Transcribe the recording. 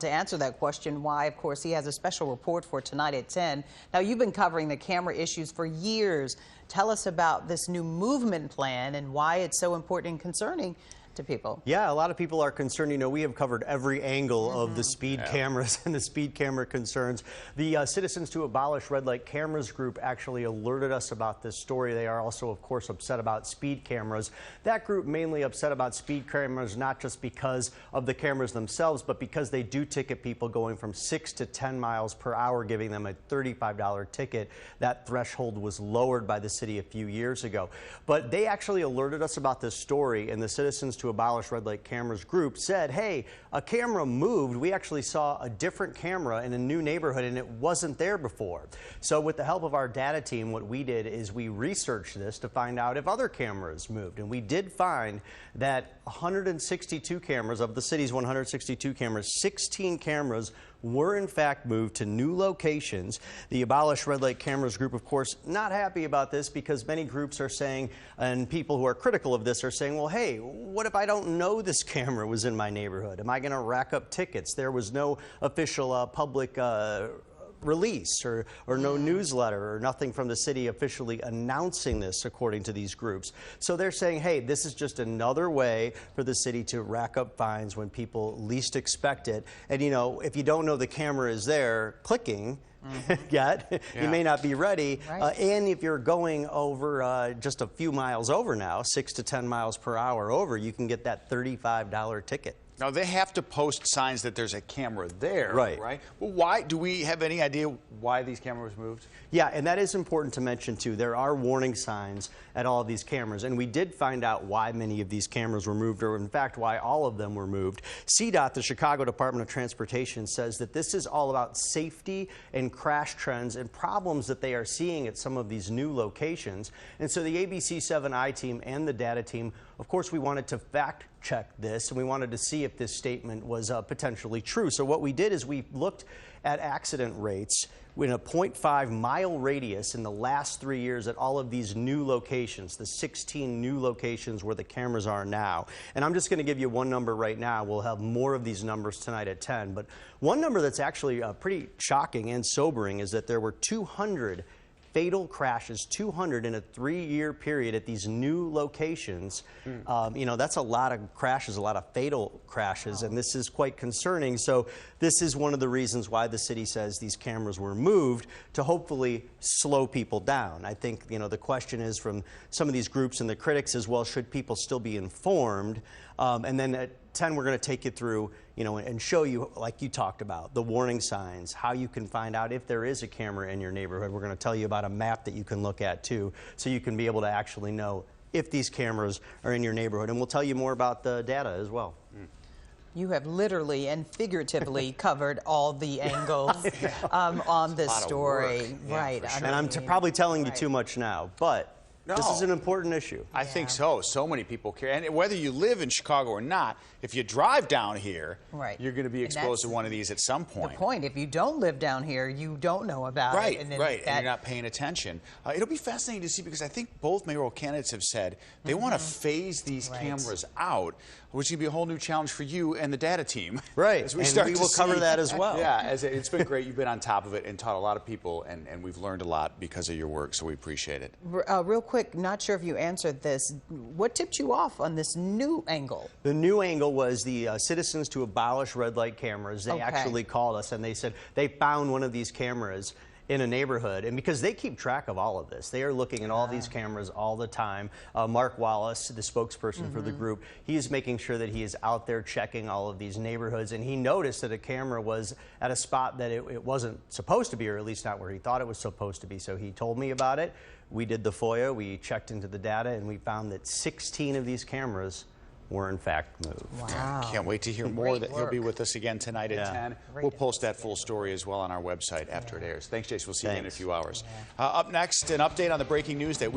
To answer that question, why, of course, he has a special report for tonight at 10. Now, you've been covering the camera issues for years. Tell us about this new movement plan and why it's so important and concerning to people. Yeah, a lot of people are concerned. You know, we have covered every angle of the speed cameras and the speed camera concerns. The Citizens to Abolish Red Light Cameras group actually alerted us about this story. They are also, of course, upset about speed cameras. That group mainly upset about speed cameras, not just because of the cameras themselves, but because they do ticket people going from 6 to 10 miles per hour, giving them a $35 ticket. That threshold was lowered by the city a few years ago. But they actually alerted us about this story, and the Citizens to Abolish Red Light Cameras group said, hey, a camera moved. We actually saw a different camera in a new neighborhood and it wasn't there before. So with the help of our data team, what we did is we researched this to find out if other cameras moved. And we did find that 162 cameras of the city's 162 cameras, 16 cameras were in fact moved to new locations. The Abolish Red Light Cameras group, of course, not happy about this because many groups are saying, and people who are critical of this are saying, well, hey, what if I don't know this camera was in my neighborhood? Am I going to rack up tickets? There was no official public release or no newsletter or nothing from the city officially announcing this, according to these groups. So they're saying, hey, this is just another way for the city to rack up fines when people least expect it. And, you know, if you don't know the camera is there clicking yet, you may not be ready. Right. And if you're going over just a few miles over now, 6 to 10 miles per hour over, you can get that $35 ticket. Now, they have to post signs that there's a camera there, right? Well, why? Do we have any idea why these cameras moved? Yeah, and that is important to mention, too. There are warning signs at all of these cameras, and we did find out why many of these cameras were moved, or in fact, why all of them were moved. CDOT, the Chicago Department of Transportation, says that this is all about safety and crash trends and problems that they are seeing at some of these new locations. And so the ABC7I team and the data team, of course, we wanted to fact check this, and we wanted to see if this statement was potentially true. So what we did is we looked at accident rates in a 0.5-mile radius in the last 3 years at all of these new locations, the 16 new locations where the cameras are now. And I'm just going to give you one number right now. We'll have more of these numbers tonight at 10. But one number that's actually pretty shocking and sobering is that there were 200 fatal crashes, 200 in a 3-year period at these new locations. You know, that's a lot of crashes, a lot of fatal crashes, and this is quite concerning. So this is one of the reasons why the city says these cameras were moved, to hopefully slow people down. I think, you know, the question is from some of these groups and the critics as well, should people still be informed? And then at 10, we're going to take you through, you know, and show you, like you talked about, the warning signs, how you can find out if there is a camera in your neighborhood. We're going to tell you about a map that you can look at, too, so you can be able to actually know if these cameras are in your neighborhood. And we'll tell you more about the data as well. You have literally and figuratively covered all the angles on this story. Right. Sure. And I'm probably telling you too much now, but this is an important issue. I think so. So many people care. And whether you live in Chicago or not, if you drive down here, you're going to be exposed to one of these at some point. The point. If you don't live down here, you don't know about it. And you're not paying attention. It'll be fascinating to see, because I think both mayoral candidates have said they want to phase these cameras out, which is going to be a whole new challenge for you and the data team. Right. As we we will cover that as well. Yeah, it's been great. You've been on top of it and taught a lot of people, and we've learned a lot because of your work, so we appreciate it. Real quick, not sure if you answered this. What tipped you off on this new angle? The new angle was the Citizens to Abolish Red Light Cameras. They actually called us and they said they found one of these cameras in a neighborhood, and because they keep track of all of this, they are looking at all these cameras all the time. Mark Wallace, the spokesperson for the group, he is making sure that he is out there checking all of these neighborhoods, and he noticed that a camera was at a spot that it wasn't supposed to be, or at least not where he thought it was supposed to be. So he told me about it. We did the FOIA, we checked into the data, and we found that 16 of these cameras were in fact moved. Wow. Can't wait to hear more. That he'll be with us again tonight at 10. We'll post that full story as well on our website after it airs. Thanks, Jace. We'll see you in a few hours. Up next, an update on the breaking news that we